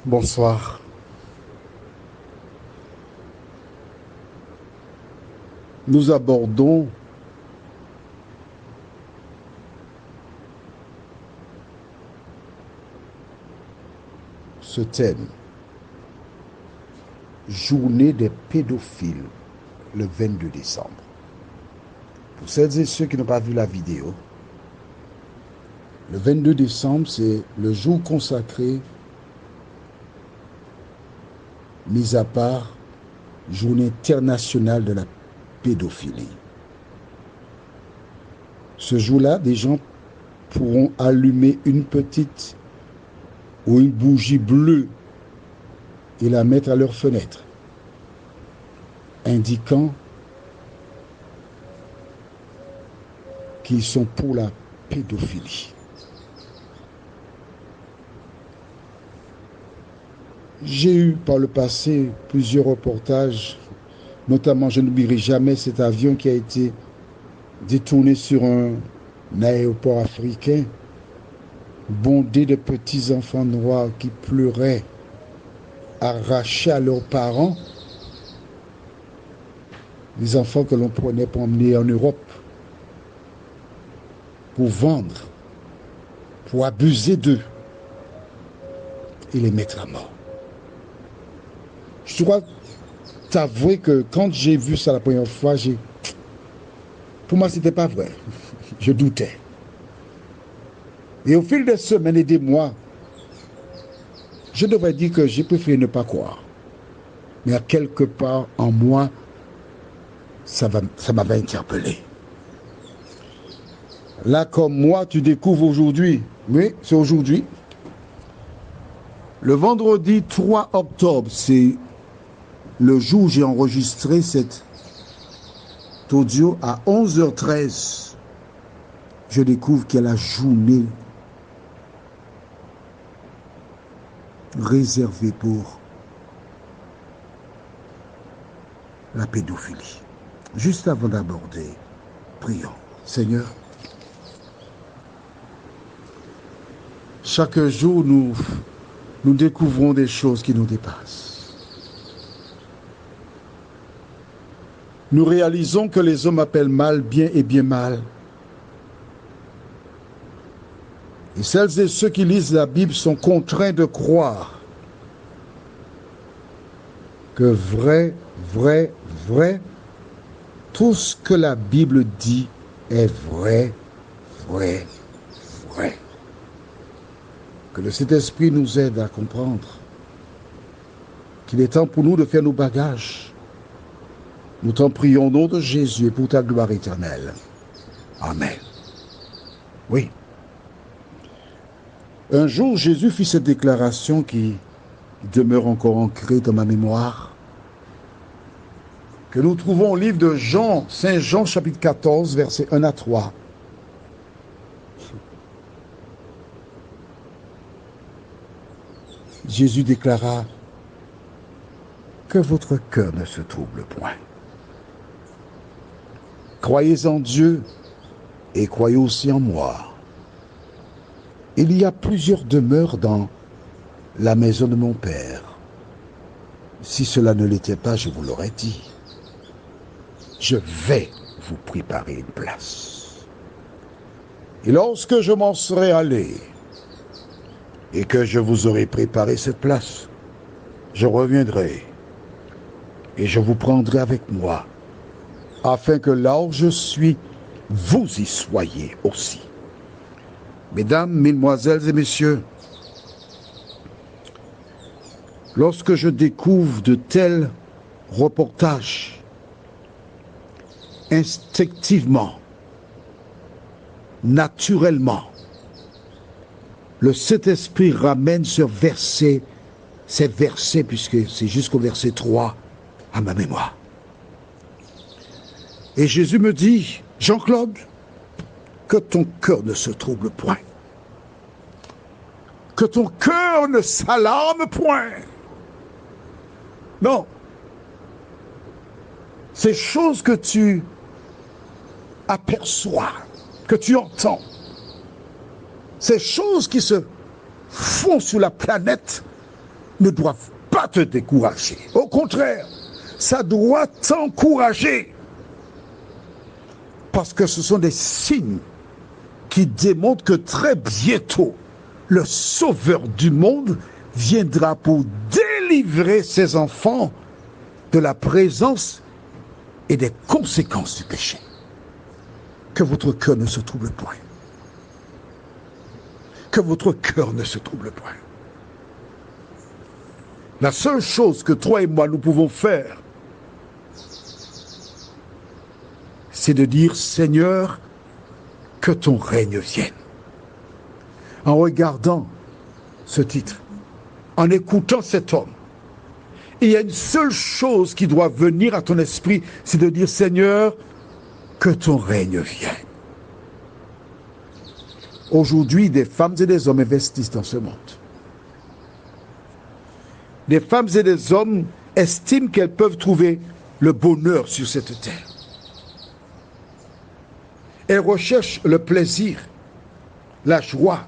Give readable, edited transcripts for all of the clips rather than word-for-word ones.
Bonsoir. Nous abordons ce thème, Journée des pédophiles, le 22 décembre. Pour celles et ceux qui n'ont pas vu la vidéo, le 22 décembre, c'est le jour consacré, mis à part Journée internationale de la pédophilie. Ce jour-là, des gens pourront allumer une petite ou une bougie bleue et la mettre à leur fenêtre, indiquant qu'ils sont pour la pédophilie. J'ai eu par le passé plusieurs reportages, notamment je n'oublierai jamais cet avion qui a été détourné sur un aéroport africain, bondé de petits enfants noirs qui pleuraient, arrachés à leurs parents, les enfants que l'on prenait pour emmener en Europe, pour vendre, pour abuser d'eux et les mettre à mort. Je dois t'avouer que quand j'ai vu ça la première fois, pour moi, c'était pas vrai. Je doutais. Et au fil des semaines et des mois, je devrais dire que j'ai préféré ne pas croire. Mais à quelque part en moi, ça m'avait interpellé. Là, comme moi, tu découvres aujourd'hui. Oui, c'est aujourd'hui. Le vendredi 3 octobre, c'est le jour où j'ai enregistré cet audio à 11h13. Je découvre qu'il y a la journée réservée pour la pédophilie. Juste avant d'aborder, prions. Seigneur, chaque jour, nous découvrons des choses qui nous dépassent. Nous réalisons que les hommes appellent mal bien et bien mal. Et celles et ceux qui lisent la Bible sont contraints de croire que vrai, tout ce que la Bible dit est vrai. Que le Saint-Esprit nous aide à comprendre qu'il est temps pour nous de faire nos bagages. Nous t'en prions au nom de Jésus et pour ta gloire éternelle. Amen. Oui. Un jour, Jésus fit cette déclaration qui demeure encore ancrée dans ma mémoire, que nous trouvons au livre de Jean, Saint Jean, chapitre 14, versets 1 à 3. Jésus déclara que votre cœur ne se trouble point. Croyez en Dieu et croyez aussi en moi. Il y a plusieurs demeures dans la maison de mon Père. Si cela ne l'était pas, je vous l'aurais dit. Je vais vous préparer une place. Et lorsque je m'en serai allé et que je vous aurai préparé cette place, je reviendrai et je vous prendrai avec moi, afin que là où je suis, vous y soyez aussi. Mesdames, mesdemoiselles et messieurs, lorsque je découvre de tels reportages, instinctivement, naturellement, le Saint-Esprit ramène ces versets, puisque c'est jusqu'au verset 3, à ma mémoire. Et Jésus me dit, Jean-Claude, que ton cœur ne se trouble point. Que ton cœur ne s'alarme point. Non. Ces choses que tu aperçois, que tu entends, ces choses qui se font sur la planète, ne doivent pas te décourager. Au contraire, ça doit t'encourager. Parce que ce sont des signes qui démontrent que très bientôt, le Sauveur du monde viendra pour délivrer ses enfants de la présence et des conséquences du péché. Que votre cœur ne se trouble point. Que votre cœur ne se trouble point. La seule chose que toi et moi nous pouvons faire, c'est de dire, Seigneur, que ton règne vienne. En regardant ce titre, en écoutant cet homme, il y a une seule chose qui doit venir à ton esprit, c'est de dire, Seigneur, que ton règne vienne. Aujourd'hui, des femmes et des hommes investissent dans ce monde. Des femmes et des hommes estiment qu'elles peuvent trouver le bonheur sur cette terre. Elles recherchent le plaisir, la joie.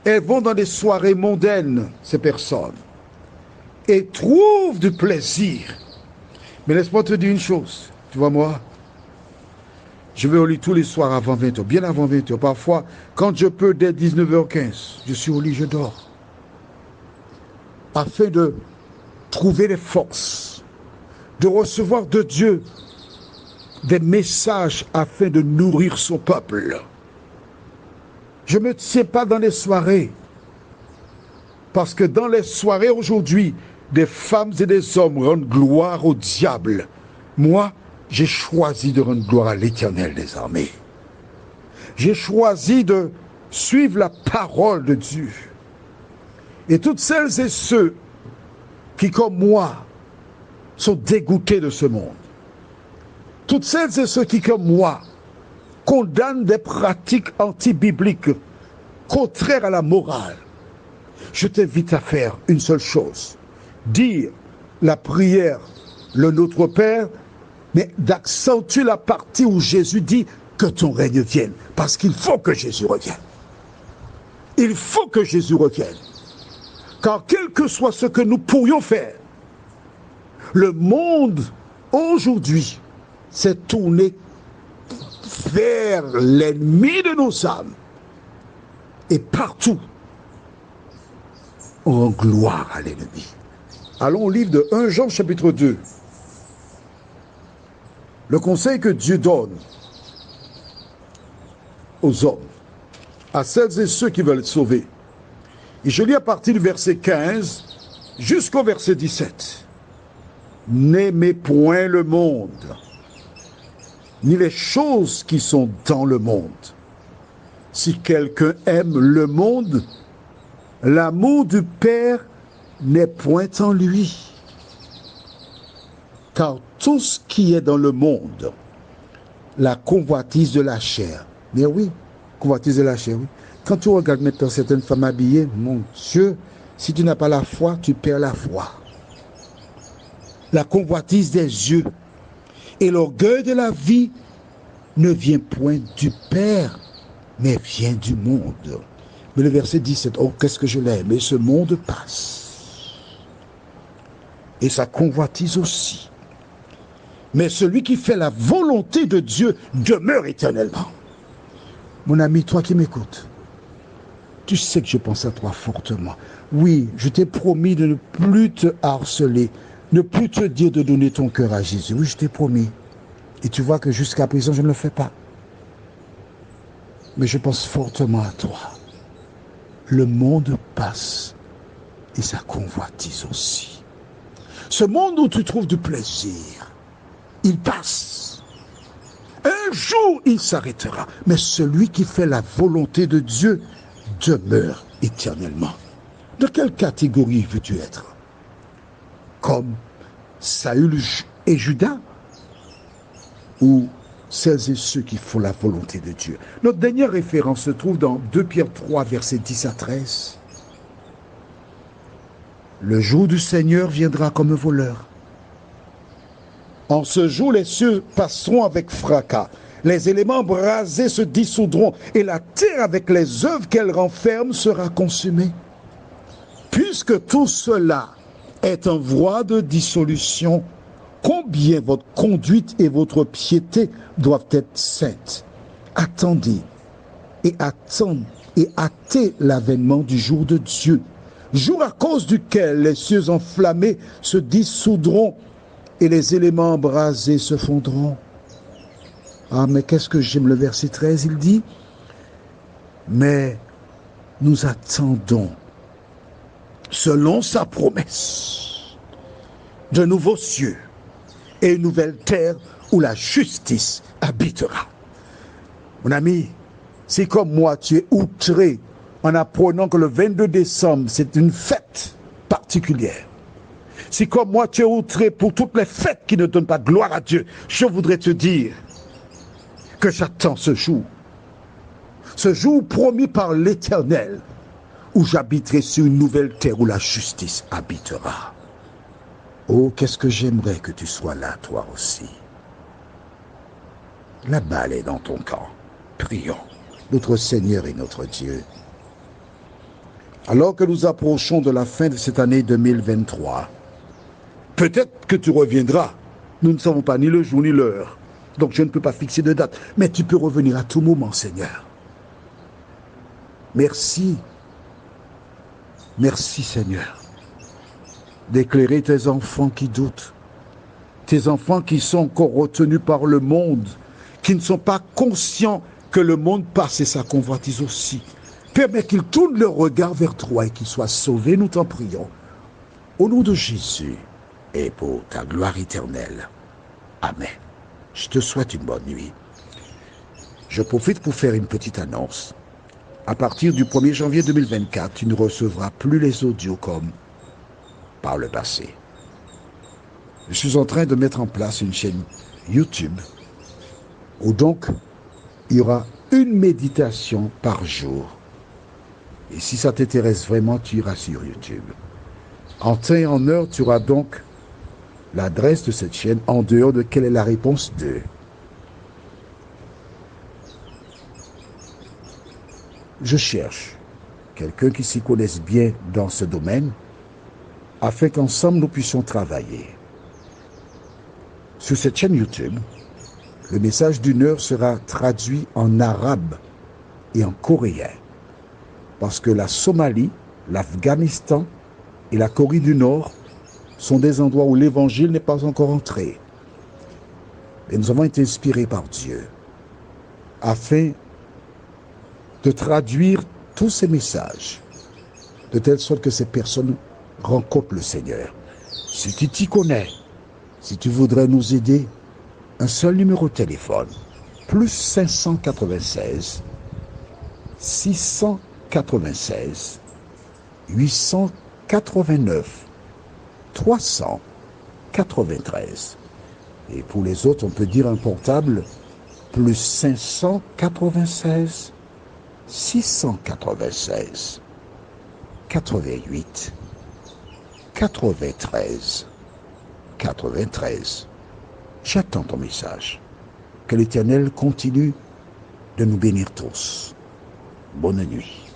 Elles vont dans des soirées mondaines, ces personnes, et trouvent du plaisir. Mais laisse-moi te dire une chose. Tu vois, moi, je vais au lit tous les soirs avant 20h, bien avant 20h. Parfois, quand je peux, dès 19h15, je suis au lit, je dors. Afin de trouver les forces, de recevoir de Dieu des messages afin de nourrir son peuple. Je ne me tiens pas dans les soirées, parce que dans les soirées aujourd'hui, des femmes et des hommes rendent gloire au diable. Moi, j'ai choisi de rendre gloire à l'Éternel des armées. J'ai choisi de suivre la parole de Dieu. Et toutes celles et ceux qui, comme moi, sont dégoûtés de ce monde, toutes celles et ceux qui, comme moi, condamnent des pratiques anti-bibliques contraires à la morale, je t'invite à faire une seule chose, dire la prière, le Notre Père, mais d'accentuer la partie où Jésus dit que ton règne vienne, parce qu'il faut que Jésus revienne. Il faut que Jésus revienne. Car quel que soit ce que nous pourrions faire, le monde aujourd'hui s'est tourné vers l'ennemi de nos âmes. Et partout, on rend gloire à l'ennemi. Allons au livre de 1 Jean chapitre 2. Le conseil que Dieu donne aux hommes, à celles et ceux qui veulent être sauvés. Et je lis à partir du verset 15 jusqu'au verset 17. N'aimez point le monde, ni les choses qui sont dans le monde. Si quelqu'un aime le monde, l'amour du Père n'est point en lui. Car tout ce qui est dans le monde, la convoitise de la chair, mais oui, convoitise de la chair, oui. Quand tu regardes maintenant certaines femmes habillées, mon Dieu, si tu n'as pas la foi, tu perds la foi. La convoitise des yeux et l'orgueil de la vie ne vient point du Père, mais vient du monde. Mais le verset 17, oh, qu'est-ce que je l'aime, et ce monde passe. Et sa convoitise aussi. Mais celui qui fait la volonté de Dieu demeure éternellement. Mon ami, toi qui m'écoutes, tu sais que je pense à toi fortement. Oui, je t'ai promis de ne plus te harceler, ne plus te dire de donner ton cœur à Jésus. Oui, je t'ai promis. Et tu vois que jusqu'à présent, je ne le fais pas. Mais je pense fortement à toi. Le monde passe et sa convoitise aussi. Ce monde où tu trouves du plaisir, il passe. Un jour, il s'arrêtera. Mais celui qui fait la volonté de Dieu demeure éternellement. De quelle catégorie veux-tu être? Comme Saül et Judas? Ou celles et ceux qui font la volonté de Dieu? Notre dernière référence se trouve dans 2 Pierre 3, versets 10 à 13. Le jour du Seigneur viendra comme un voleur. En ce jour, les cieux passeront avec fracas. Les éléments brasés se dissoudront et la terre avec les œuvres qu'elle renferme sera consumée. Puisque tout cela est en voie de dissolution, combien votre conduite et votre piété doivent être saintes. Attendez et hâtez l'avènement du jour de Dieu, jour à cause duquel les cieux enflammés se dissoudront et les éléments embrasés se fondront. Ah, mais qu'est-ce que j'aime le verset 13, il dit, mais nous attendons, selon sa promesse, de nouveaux cieux et une nouvelle terre où la justice habitera. Mon ami, si comme moi tu es outré en apprenant que le 22 décembre c'est une fête particulière, si comme moi tu es outré pour toutes les fêtes qui ne donnent pas gloire à Dieu, je voudrais te dire que j'attends ce jour promis par l'Éternel, où j'habiterai sur une nouvelle terre où la justice habitera. Oh, qu'est-ce que j'aimerais que tu sois là, toi aussi. La balle est dans ton camp. Prions, notre Seigneur et notre Dieu. Alors que nous approchons de la fin de cette année 2023, peut-être que tu reviendras. Nous ne savons pas ni le jour ni l'heure. Donc je ne peux pas fixer de date. Mais tu peux revenir à tout moment, Seigneur. Merci. Merci, Seigneur, d'éclairer tes enfants qui doutent. Tes enfants qui sont encore retenus par le monde, qui ne sont pas conscients que le monde passe et sa convoitise aussi. Permets qu'ils tournent leur regard vers toi et qu'ils soient sauvés, nous t'en prions. Au nom de Jésus et pour ta gloire éternelle. Amen. Je te souhaite une bonne nuit. Je profite pour faire une petite annonce. À partir du 1er janvier 2024, tu ne recevras plus les audios comme par le passé. Je suis en train de mettre en place une chaîne YouTube où donc il y aura une méditation par jour. Et si ça t'intéresse vraiment, tu iras sur YouTube. En temps et en heure, tu auras donc l'adresse de cette chaîne en dehors de quelle est la réponse 2. Je cherche quelqu'un qui s'y connaisse bien dans ce domaine afin qu'ensemble nous puissions travailler. Sur cette chaîne YouTube, le message d'une heure sera traduit en arabe et en coréen parce que la Somalie, l'Afghanistan et la Corée du Nord sont des endroits où l'évangile n'est pas encore entré. Et nous avons été inspirés par Dieu afin de traduire tous ces messages de telle sorte que ces personnes rencontrent le Seigneur. Si tu t'y connais, si tu voudrais nous aider, un seul numéro de téléphone, plus 596 696 889 393. Et pour les autres, on peut dire un portable, plus 596 696 88 93 93. J'attends ton message. Que l'Éternel continue de nous bénir tous. Bonne nuit.